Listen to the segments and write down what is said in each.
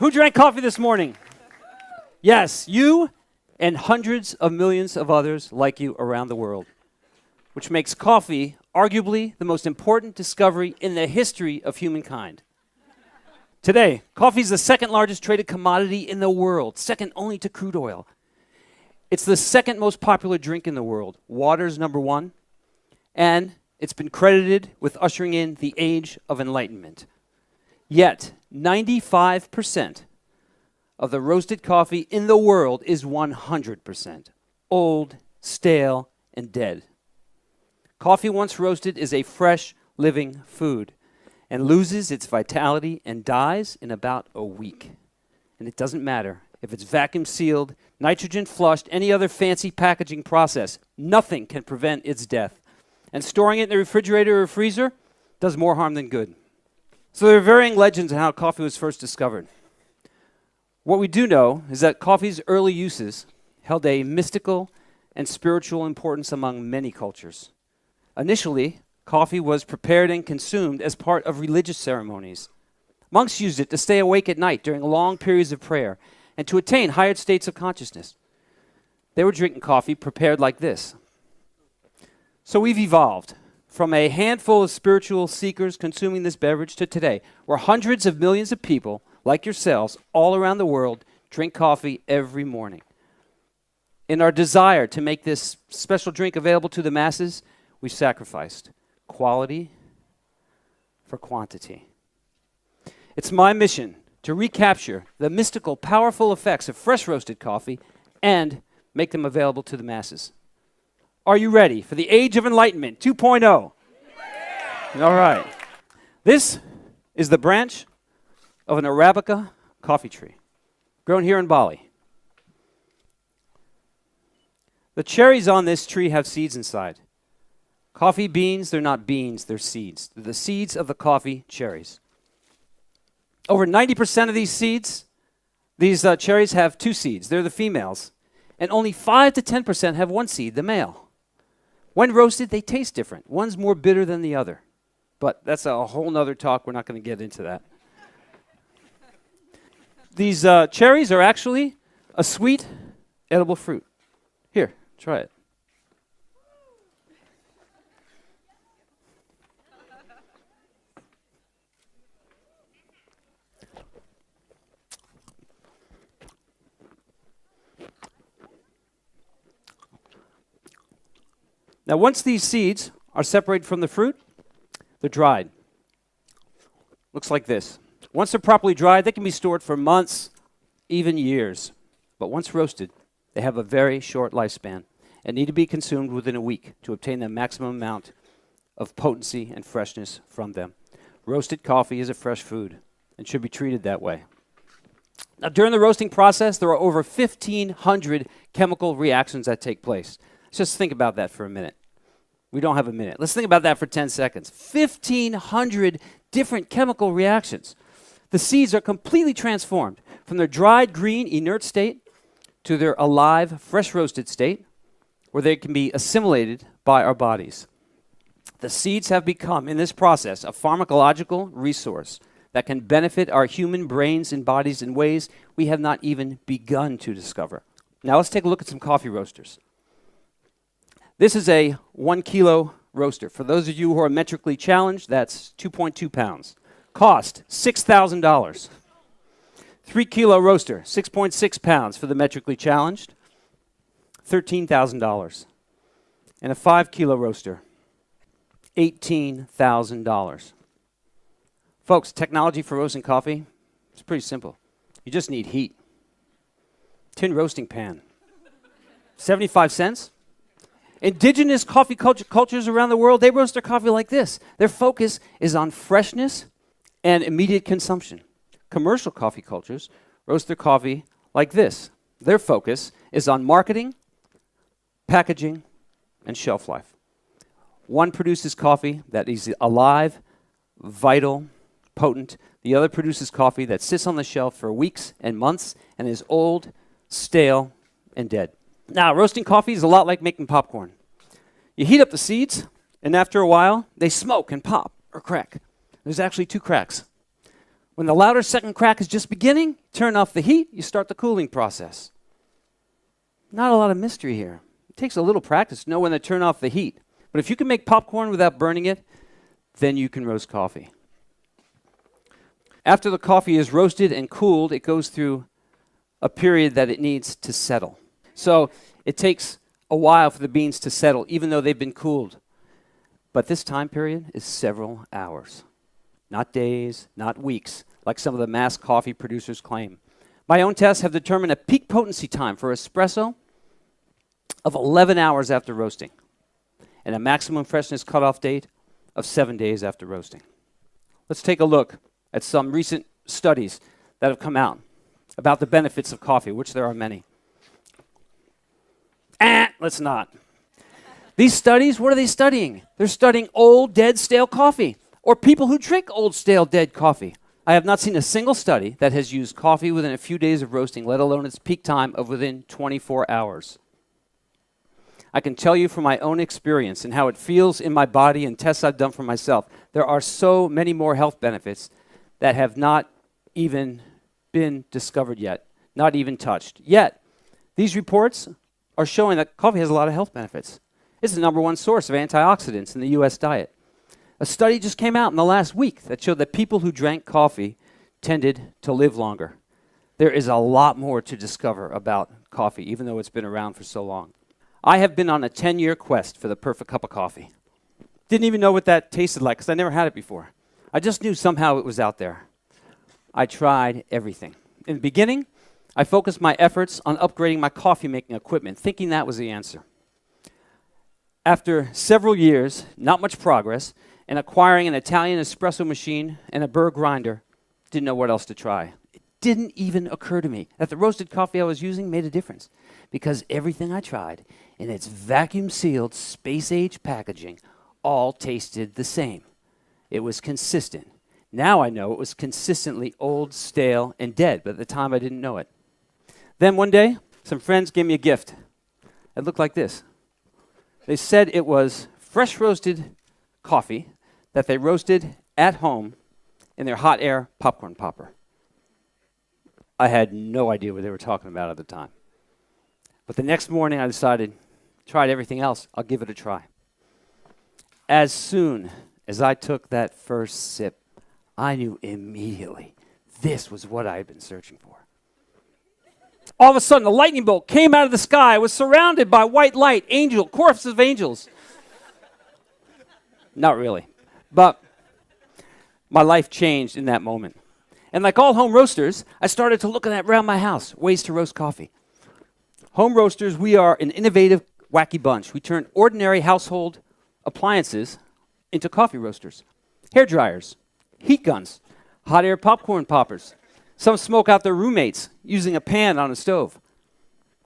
Who drank coffee this morning? Yes, you and hundreds of millions of others like you around the world, which makes coffee arguably the most important discovery in the history of humankind. Today, coffee is the second largest traded commodity in the world, second only to crude oil. It's the second most popular drink in the world. Water's number one, and it's been credited with ushering in the Age of Enlightenment. Yet, 95% of the roasted coffee in the world is 100% old, stale, and dead. Coffee once roasted is a fresh, living food and loses its vitality and dies in about a week. And it doesn't matter if it's vacuum sealed, nitrogen flushed, any other fancy packaging process. Nothing can prevent its death. And storing it in the refrigerator or freezer does more harm than good. So there are varying legends on how coffee was first discovered. What we do know is that coffee's early uses held a mystical and spiritual importance among many cultures. Initially, coffee was prepared and consumed as part of religious ceremonies. Monks used it to stay awake at night during long periods of prayer and to attain higher states of consciousness. They were drinking coffee prepared like this. So we've evolved from a handful of spiritual seekers consuming this beverage to today, where hundreds of millions of people, like yourselves, all around the world, drink coffee every morning. In our desire to make this special drink available to the masses, we've sacrificed quality for quantity. It's my mission to recapture the mystical, powerful effects of fresh roasted coffee and make them available to the masses. Are you ready for the Age of Enlightenment 2.0? Yeah. All right. This is the branch of an Arabica coffee tree grown here in Bali. The cherries on this tree have seeds inside. Coffee beans, they're not beans, they're seeds. They're the seeds of the coffee cherries. Over 90% of these seeds, these cherries have two seeds. They're the females. And only 5 to 10% have one seed, the male. When roasted, they taste different. One's more bitter than the other. But that's a whole nother talk. We're not going to get into that. These cherries are actually a sweet, edible fruit. Here, try it. Now, once these seeds are separated from the fruit, they're dried. Looks like this. Once they're properly dried, they can be stored for months, even years. But once roasted, they have a very short lifespan and need to be consumed within a week to obtain the maximum amount of potency and freshness from them. Roasted coffee is a fresh food and should be treated that way. Now, during the roasting process, there are over 1,500 chemical reactions that take place. Let's just think about that for a minute. We don't have a minute. Let's think about that for 10 seconds. 1,500 different chemical reactions. The seeds are completely transformed from their dried green inert state to their alive, fresh roasted state, where they can be assimilated by our bodies. The seeds have become, in this process, a pharmacological resource that can benefit our human brains and bodies in ways we have not even begun to discover. Now let's take a look at some coffee roasters. This is a 1 kilo roaster. For those of you who are metrically challenged, that's 2.2 pounds. Cost, $6,000. 3 kilo roaster, 6.6 pounds for the metrically challenged, $13,000. And a 5 kilo roaster, $18,000. Folks, technology for roasting coffee, it's pretty simple. You just need heat. Tin roasting pan, 75 cents. Indigenous coffee cultures around the world, they roast their coffee like this. Their focus is on freshness and immediate consumption. Commercial coffee cultures roast their coffee like this. Their focus is on marketing, packaging, and shelf life. One produces coffee that is alive, vital, potent. The other produces coffee that sits on the shelf for weeks and months and is old, stale, and dead. Now, roasting coffee is a lot like making popcorn. You heat up the seeds, and after a while, they smoke and pop or crack. There's actually two cracks. When the louder second crack is just beginning, turn off the heat, you start the cooling process. Not a lot of mystery here. It takes a little practice to know when to turn off the heat. But if you can make popcorn without burning it, then you can roast coffee. After the coffee is roasted and cooled, it goes through a period that it needs to settle. So it takes a while for the beans to settle, even though they've been cooled. But this time period is several hours. Not days, not weeks, like some of the mass coffee producers claim. My own tests have determined a peak potency time for espresso of 11 hours after roasting, and a maximum freshness cutoff date of 7 days after roasting. Let's take a look at some recent studies that have come out about the benefits of coffee, which there are many. Let's not. These studies, what are they studying? They're studying old, dead, stale coffee, or people who drink old, stale, dead coffee. I have not seen a single study that has used coffee within a few days of roasting, let alone its peak time of within 24 hours. I can tell you from my own experience and how it feels in my body and tests I've done for myself, there are so many more health benefits that have not even been discovered yet, not even touched. Yet, these reports are showing that coffee has a lot of health benefits. It's the number one source of antioxidants in the U.S. diet. A study just came out in the last week that showed that people who drank coffee tended to live longer. There is a lot more to discover about coffee, even though it's been around for so long. I have been on a 10-year quest for the perfect cup of coffee. Didn't even know what that tasted like because I never had it before. I just knew somehow it was out there. I tried everything. In the beginning, I focused my efforts on upgrading my coffee-making equipment, thinking that was the answer. After several years, not much progress, and acquiring an Italian espresso machine and a burr grinder, didn't know what else to try. It didn't even occur to me that the roasted coffee I was using made a difference, because everything I tried in its vacuum-sealed, space-age packaging all tasted the same. It was consistent. Now I know it was consistently old, stale, and dead, but at the time I didn't know it. Then one day, some friends gave me a gift. It looked like this. They said it was fresh roasted coffee that they roasted at home in their hot air popcorn popper. I had no idea what they were talking about at the time. But the next morning I decided, tried everything else, I'll give it a try. As soon as I took that first sip, I knew immediately this was what I had been searching for. All of a sudden, a lightning bolt came out of the sky. I was surrounded by white light, corpses of angels. Not really. But my life changed in that moment. And like all home roasters, I started to look around my house, ways to roast coffee. Home roasters, we are an innovative, wacky bunch. We turn ordinary household appliances into coffee roasters. Hair dryers, heat guns, hot air popcorn poppers. Some smoke out their roommates using a pan on a stove.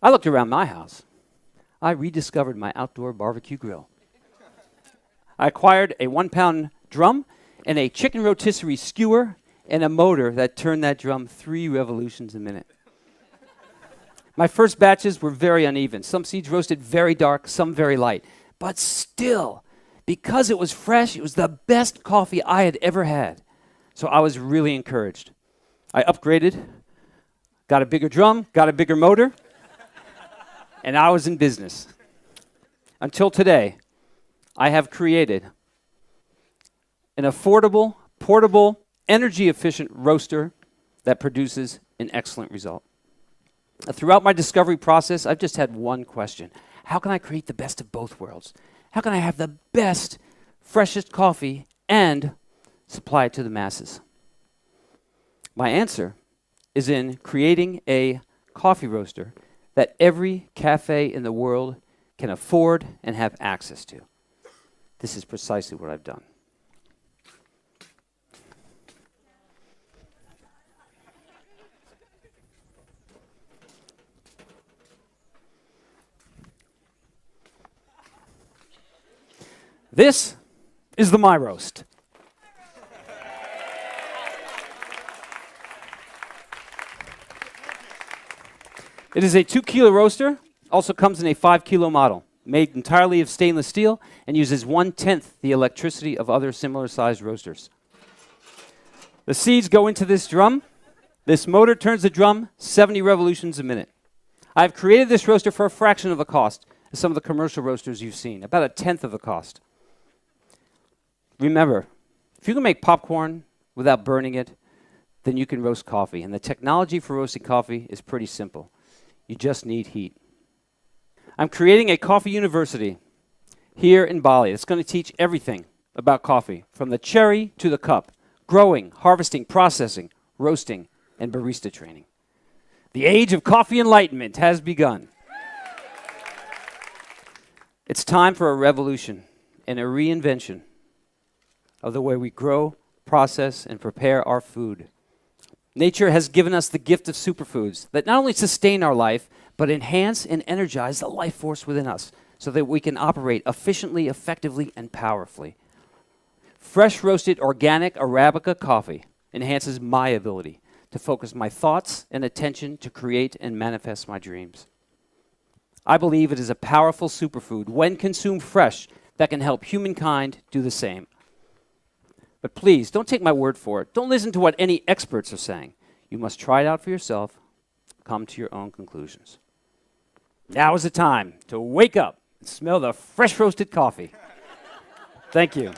I looked around my house. I rediscovered my outdoor barbecue grill. I acquired a 1-pound drum and a chicken rotisserie skewer and a motor that turned that drum 3 revolutions a minute. My first batches were very uneven. Some seeds roasted very dark, some very light. But still, because it was fresh, it was the best coffee I had ever had. So I was really encouraged. I upgraded, got a bigger drum, got a bigger motor, and I was in business. Until today, I have created an affordable, portable, energy-efficient roaster that produces an excellent result. Throughout my discovery process, I've just had one question. How can I create the best of both worlds? How can I have the best, freshest coffee and supply it to the masses? My answer is in creating a coffee roaster that every cafe in the world can afford and have access to. This is precisely what I've done. This is the My Roast. It is a 2-kilo roaster, also comes in a 5-kilo model, made entirely of stainless steel and uses 1/10 the electricity of other similar-sized roasters. The seeds go into this drum. This motor turns the drum 70 revolutions a minute. I've created this roaster for a fraction of the cost of some of the commercial roasters you've seen, about a tenth of the cost. Remember, if you can make popcorn without burning it, then you can roast coffee. And the technology for roasting coffee is pretty simple. You just need heat. I'm creating a coffee university here in Bali. It's going to teach everything about coffee, from the cherry to the cup, growing, harvesting, processing, roasting, and barista training. The age of coffee enlightenment has begun. It's time for a revolution and a reinvention of the way we grow, process, and prepare our food. Nature has given us the gift of superfoods that not only sustain our life, but enhance and energize the life force within us so that we can operate efficiently, effectively, and powerfully. Fresh roasted organic Arabica coffee enhances my ability to focus my thoughts and attention to create and manifest my dreams. I believe it is a powerful superfood when consumed fresh that can help humankind do the same. But please, don't take my word for it. Don't listen to what any experts are saying. You must try it out for yourself. Come to your own conclusions. Now is the time to wake up and smell the fresh roasted coffee. Thank you.